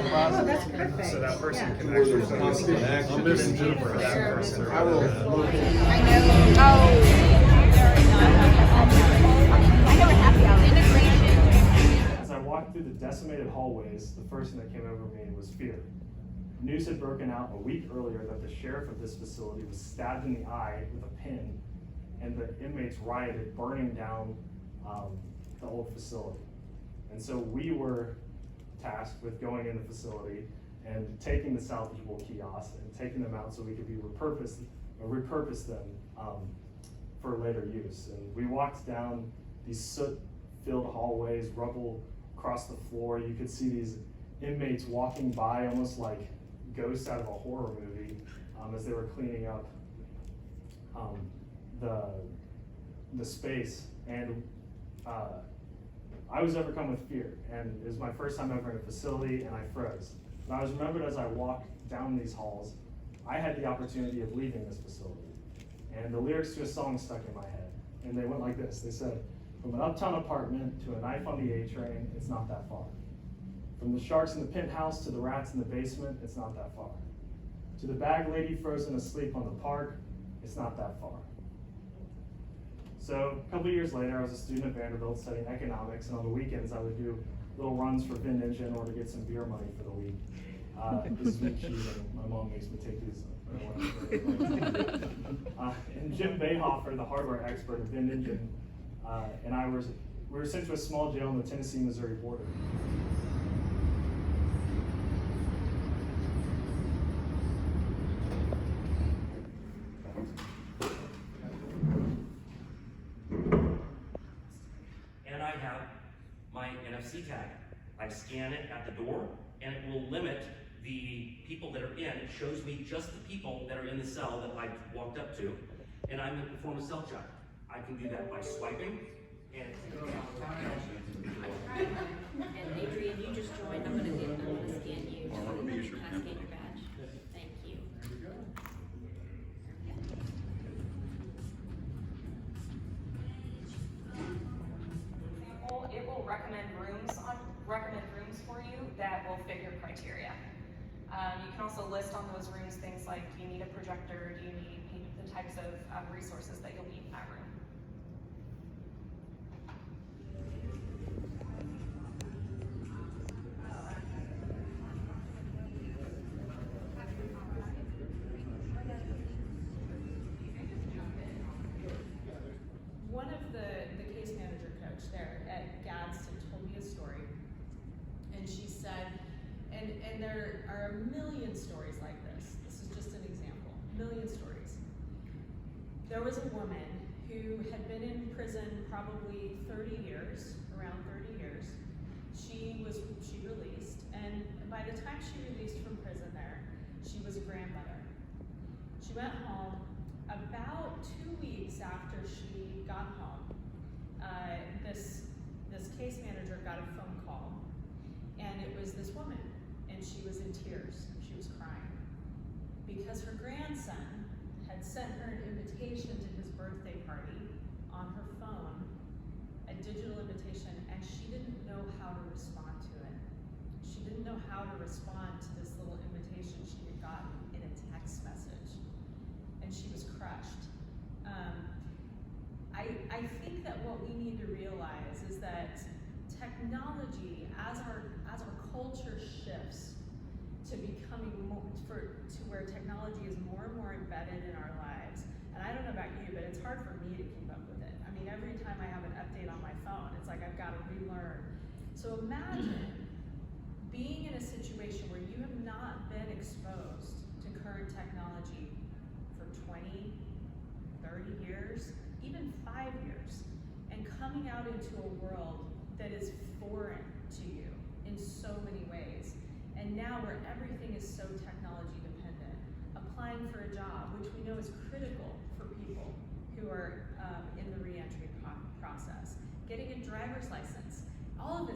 Oh, that's perfect. So that person Yeah. can actually focus on I'm missing Jennifer. for that person. I will. I know. I know a happy hour. Integration. As I walked through the decimated hallways, the first thing that came over me was fear. News had broken out a week earlier that the sheriff of this facility was stabbed in the eye with a pin, and the inmates rioted, burning down the old facility. And so we were tasked with going in the facility and taking the salvageable kiosks and taking them out so we could be repurpose them for later use. And we walked down these soot-filled hallways, rubble across the floor. You could see these inmates walking by almost like ghosts out of a horror movie as they were cleaning up the space. And I was overcome with fear, and it was my first time ever in a facility, and I froze. And I was remembered as I walked down these halls, I had the opportunity of leaving this facility. And the lyrics to a song stuck in my head, and they went like this. They said, "From an uptown apartment to a knife on the A train, it's not that far. From the sharks in the penthouse to the rats in the basement, it's not that far. To the bag lady frozen asleep on the park, it's not that far." So a couple years later, I was a student at Vanderbilt studying economics, and on the weekends I would do little runs for Vin Ninja in order to get some beer money for the week. This is me cheating. My mom makes me take these. And Jim Bayhofer, the hardware expert at Vin Ninja, and we were sent to a small jail on the Tennessee-Missouri border. And I have my NFC tag. I scan it at the door, and it will limit the people that are in. It shows me just the people that are in the cell that I walked up to, and I'm going to perform a cell check. I can do that by swiping, and Adrian, you just joined. I'm gonna scan you. Can I scan your badge? Thank you. It will recommend rooms for you that will fit your criteria. You can also list on those rooms things like, do you need a projector? Do you need the types of resources that you'll need in that room? One of the case manager coach there at Gadsden told me a story, and she said, and there are a million stories like this. This is just an example, a million stories. There was a woman who had been in prison probably 30 years, around 30 years. She released, and by the time she released from prison there, she was a grandmother. She went home. About 2 weeks after she got home, this case manager got a phone call, and it was this woman, and she was in tears. She was crying because her grandson had sent her an invitation to his birthday party on her phone, a digital invitation, and she didn't know how to respond to it. She didn't know how to respond to this little invitation she had gotten in a text message, and she was crushed. I think that what we need to realize is that technology, as our culture shifts to becoming more, to where technology is more and more embedded in our lives, and I don't know about you, but it's hard for me to keep up with it. I mean, every time I have an update on my phone, it's like I've got to relearn. So imagine being in a situation where you have not been exposed to current technology for 20, 30 years, even 5 years, and coming out into a world that is foreign to you in so many ways. And now where everything is so technology dependent, applying for a job, which we know is critical for people who are in the reentry process, getting a driver's license, all of